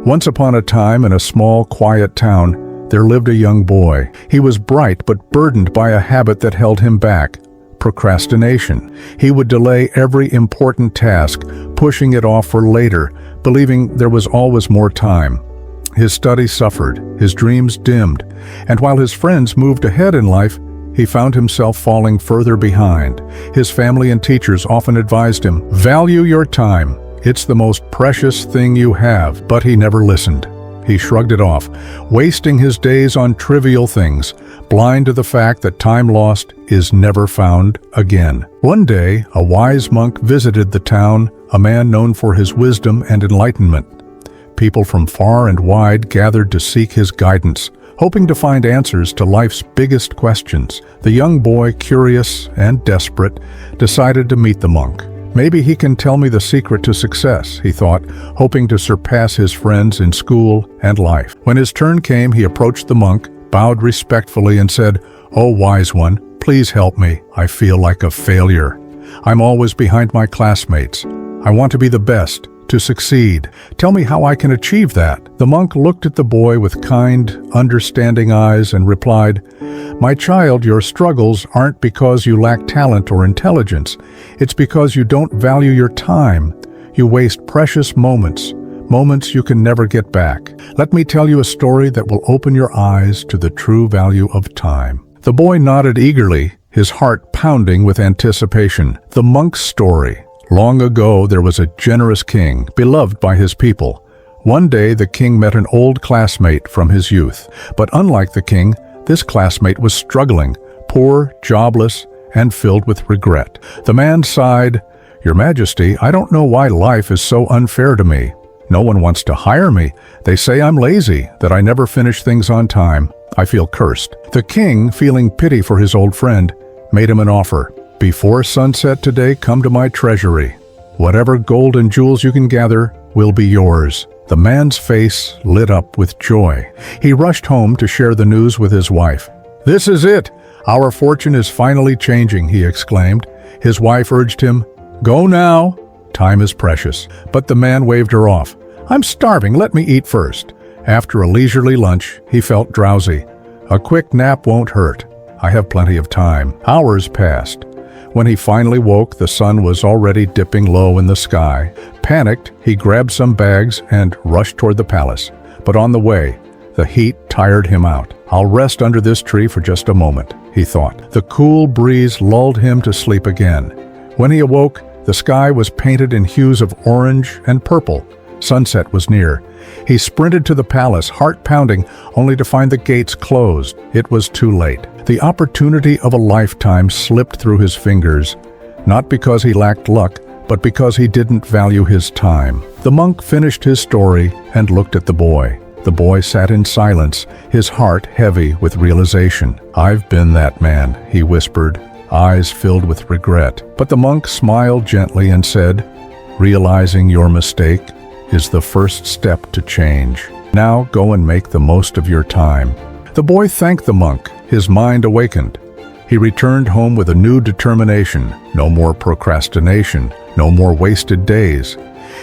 Once upon a time, in a small, quiet town, there lived a young boy. He was bright but burdened by a habit that held him back: procrastination. He would delay every important task, pushing it off for later, believing there was always more time. His studies suffered, his dreams dimmed, and while his friends moved ahead in life, he found himself falling further behind. His family and teachers often advised him, "Value your time. It's the most precious thing you have," but he never listened. He shrugged it off, wasting his days on trivial things, blind to the fact that time lost is never found again. One day, a wise monk visited the town, a man known for his wisdom and enlightenment. People from far and wide gathered to seek his guidance, hoping to find answers to life's biggest questions. The young boy, curious and desperate, decided to meet the monk. Maybe he can tell me the secret to success, he thought, hoping to surpass his friends in school and life. When his turn came, he approached the monk, bowed respectfully, and said, "Oh, wise one, please help me. I feel like a failure. I'm always behind my classmates. I want to be the best, to succeed. Tell me how I can achieve that." The monk looked at the boy with kind, understanding eyes and replied, "My child, your struggles aren't because you lack talent or intelligence. It's because you don't value your time. You waste precious moments you can never get back. Let me tell you a story that will open your eyes to the true value of time." The boy nodded eagerly, his heart pounding with anticipation. The monk's story. Long ago, there was a generous king, beloved by his people. One day, the king met an old classmate from his youth. But unlike the king, this classmate was struggling, poor, jobless, and filled with regret. The man sighed, "Your Majesty, I don't know why life is so unfair to me. No one wants to hire me. They say I'm lazy, that I never finish things on time. I feel cursed." The king, feeling pity for his old friend, made him an offer. "Before sunset today, come to my treasury. Whatever gold and jewels you can gather will be yours." The man's face lit up with joy. He rushed home to share the news with his wife. "This is it! Our fortune is finally changing," he exclaimed. His wife urged him, "Go now. Time is precious." But the man waved her off. "I'm starving, let me eat first." After a leisurely lunch, he felt drowsy. "A quick nap won't hurt. I have plenty of time." Hours passed. When he finally woke, the sun was already dipping low in the sky. Panicked, he grabbed some bags and rushed toward the palace. But on the way, the heat tired him out. "I'll rest under this tree for just a moment," he thought. The cool breeze lulled him to sleep again. When he awoke, the sky was painted in hues of orange and purple. Sunset was near. He sprinted to the palace, heart pounding, only to find the gates closed. It was too late. The opportunity of a lifetime slipped through his fingers, not because he lacked luck, but because he didn't value his time. The monk finished his story and looked at the boy. The boy sat in silence, his heart heavy with realization. "I've been that man," he whispered, eyes filled with regret. But the monk smiled gently and said, "Realizing your mistake is the first step to change. Now go and make the most of your time." The boy thanked the monk, his mind awakened. He returned home with a new determination. No more procrastination, no more wasted days.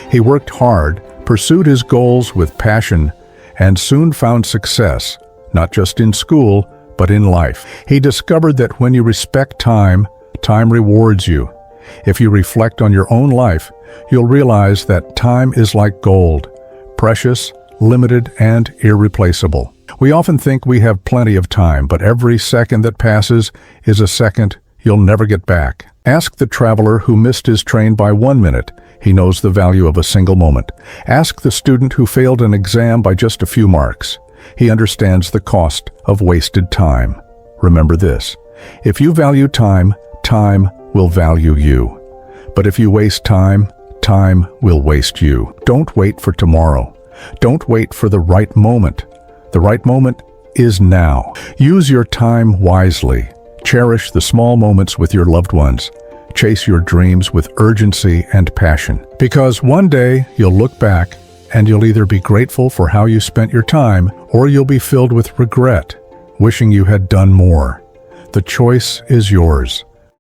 He worked hard, pursued his goals with passion, and soon found success, not just in school, but in life. He discovered that when you respect time, time rewards you. If you reflect on your own life, you'll realize that time is like gold, precious, limited, and irreplaceable. We often think we have plenty of time, but every second that passes is a second you'll never get back. Ask the traveler who missed his train by 1 minute. He knows the value of a single moment. Ask the student who failed an exam by just a few marks. He understands the cost of wasted time. Remember this: if you value time, time will value you. But if you waste time, time will waste you. Don't wait for tomorrow. Don't wait for the right moment. The right moment is now. Use your time wisely. Cherish the small moments with your loved ones. Chase your dreams with urgency and passion. Because one day you'll look back and you'll either be grateful for how you spent your time or you'll be filled with regret, wishing you had done more. The choice is yours.